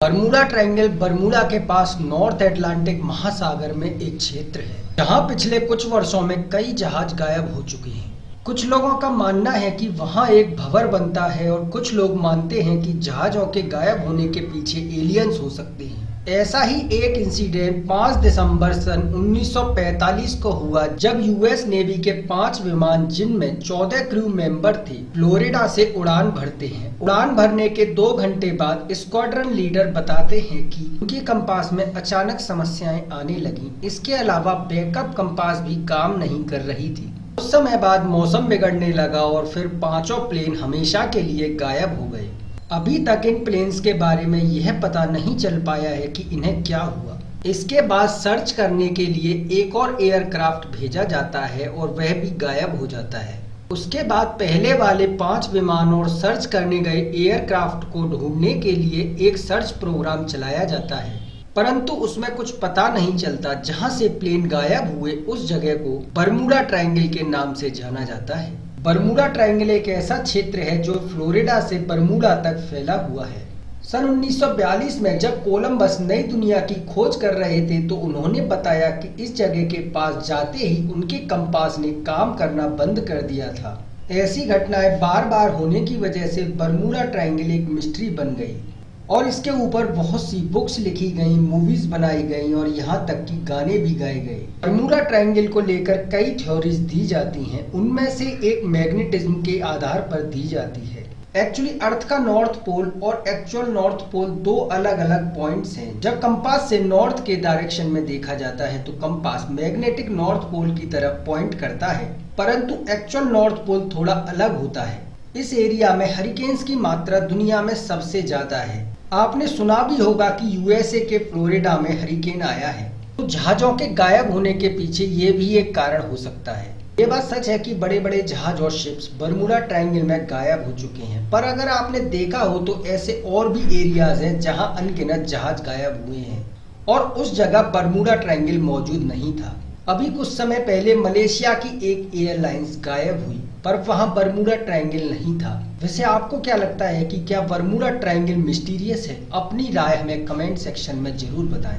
Bermuda triangle Bermuda के पास north Atlantic महासागर में एक क्षेत्र है जहां पिछले कुछ वर्षों में कई जहाज गायब हो चुके हैं। कुछ लोगों का मानना है कि वहां एक भंवर बनता है और कुछ लोग मानते हैं कि जहाजों के गायब होने के पीछे एलियंस हो सकते हैं। ऐसा ही एक इंसिडेंट 5 दिसंबर सन 1945 को हुआ जब यूएस नेवी के 5 विमान जिनमें 14 क्रू मेंबर थे फ्लोरिडा से उड़ान भरते हैं। उड़ान भरने के 2 घंटे बाद स्क्वाड्रन लीडर बताते हैं कि उनके कंपास में अचानक समस्याएं आने लगी। इसके अलावा बैकअप कंपास भी काम नहीं कर रही थी। कुछ समय बाद मौसम बिगड़ने लगा और फिर पांचों प्लेन हमेशा के लिए गायब हो गए। अभी तक इन प्लेन्स के बारे में यह पता नहीं चल पाया है कि इन्हें क्या हुआ। इसके बाद सर्च करने के लिए एक और एयरक्राफ्ट भेजा जाता है और वह भी गायब हो जाता है। उसके बाद पहले वाले 5 विमान और सर्च करने गए एयरक्राफ्ट को ढूंढने के लिए एक सर्च प्रोग्राम चलाया जाता है, परंतु उसमें कुछ पता नहीं चलता। जहां से प्लेन गायब हुए उस जगह को बरमूडा ट्रायंगल के नाम से जाना जाता है। बरमूडा ट्रायंगल एक ऐसा क्षेत्र है जो फ्लोरिडा से बरमूडा तक फैला हुआ है। सन 1942 में जब कोलंबस नई दुनिया की खोज कर रहे थे तो उन्होंने बताया कि इस जगह के पास जाते ही उनके कंपास ने काम करना बंद कर दिया था। ऐसी घटनाएं बार बार होने की वजह से बरमूडा ट्रायंगल एक मिस्ट्री बन गई और इसके ऊपर बहुत सी बुक्स लिखी गई, मूवीज बनाई गई और यहाँ तक कि गाने भी गाए गए। बरमूडा ट्रायंगल को लेकर कई थ्योरीज दी जाती हैं। उनमें से एक मैग्नेटिज्म के आधार पर दी जाती है। एक्चुअली अर्थ का नॉर्थ पोल और एक्चुअल नॉर्थ पोल 2 अलग अलग पॉइंट्स हैं। जब कंपास से नॉर्थ के डायरेक्शन में देखा जाता है तो कंपास मैग्नेटिक नॉर्थ पोल की तरफ पॉइंट करता है, परंतु एक्चुअल नॉर्थ पोल थोड़ा अलग होता है। इस एरिया में हरिकेन्स की मात्रा दुनिया में सबसे ज्यादा है। आपने सुना भी होगा कि यूएसए के फ्लोरिडा में हरिकेन आया है। तो जहाजों के गायब होने के पीछे ये भी एक कारण हो सकता है। ये बात सच है कि बड़े बड़े जहाज और शिप्स बरमूडा ट्रायंगल में गायब हो चुके हैं, पर अगर आपने देखा हो तो ऐसे और भी एरियाज हैं जहां अनगिनत जहाज गायब हुए हैं और उस जगह बरमूडा ट्रायंगल मौजूद नहीं था। अभी कुछ समय पहले मलेशिया की एक एयरलाइंस गायब हुई, पर वहां बरमूडा ट्रायंगल नहीं था। वैसे आपको क्या लगता है कि क्या बरमूडा ट्रायंगल मिस्टीरियस है? अपनी राय हमें कमेंट सेक्शन में जरूर बताएं।